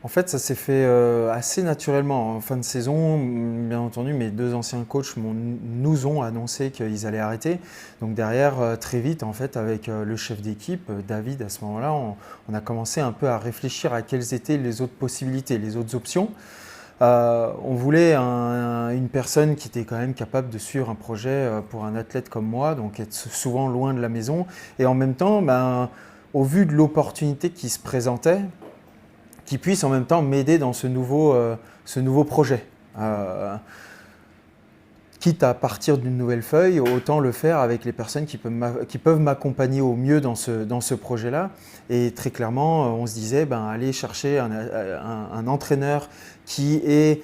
En fait, ça s'est fait assez naturellement. En fin de saison, bien entendu, mes deux anciens coachs nous ont annoncé qu'ils allaient arrêter. Donc derrière, très vite, en fait, avec le chef d'équipe, David, à ce moment-là, on a commencé un peu à réfléchir à quelles étaient les autres possibilités, les autres options. On voulait une personne qui était quand même capable de suivre un projet pour un athlète comme moi, donc être souvent loin de la maison. Et en même temps, au vu de l'opportunité qui se présentait, qui puisse en même temps m'aider dans ce nouveau projet. Quitte à partir d'une nouvelle feuille, autant le faire avec les personnes qui peuvent m'accompagner au mieux dans ce projet-là. Et très clairement, on se disait, aller chercher un entraîneur qui est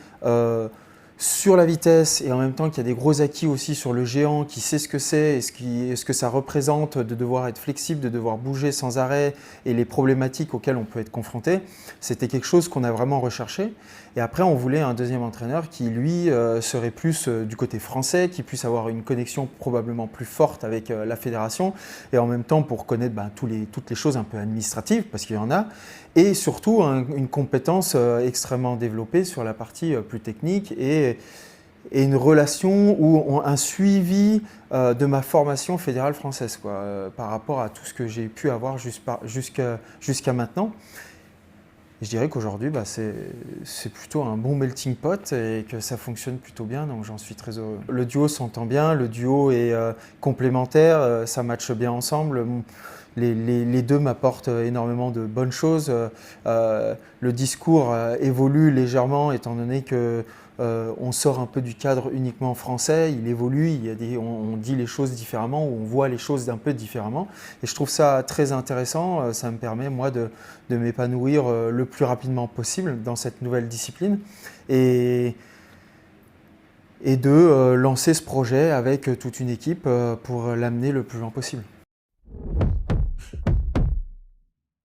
sur la vitesse et en même temps qui a des gros acquis aussi sur le géant, qui sait ce que c'est et ce que ça représente de devoir être flexible, de devoir bouger sans arrêt et les problématiques auxquelles on peut être confronté. C'était quelque chose qu'on a vraiment recherché. Et après, on voulait un deuxième entraîneur qui, lui, serait plus du côté français, qui puisse avoir une connexion probablement plus forte avec la fédération et en même temps pour connaître toutes les choses un peu administratives, parce qu'il y en a, et surtout une compétence extrêmement développée sur la partie plus technique et une relation ou un suivi de ma formation fédérale française par rapport à tout ce que j'ai pu avoir jusqu'à maintenant. Et je dirais qu'aujourd'hui, c'est plutôt un bon melting pot et que ça fonctionne plutôt bien, donc j'en suis très heureux. Le duo s'entend bien, le duo est complémentaire, ça matche bien ensemble. Les deux m'apportent énormément de bonnes choses. Le discours évolue légèrement étant donné que on sort un peu du cadre uniquement français, il évolue, on dit les choses différemment, ou on voit les choses d'un peu différemment. Et je trouve ça très intéressant, ça me permet moi de m'épanouir le plus rapidement possible dans cette nouvelle discipline et de lancer ce projet avec toute une équipe pour l'amener le plus loin possible.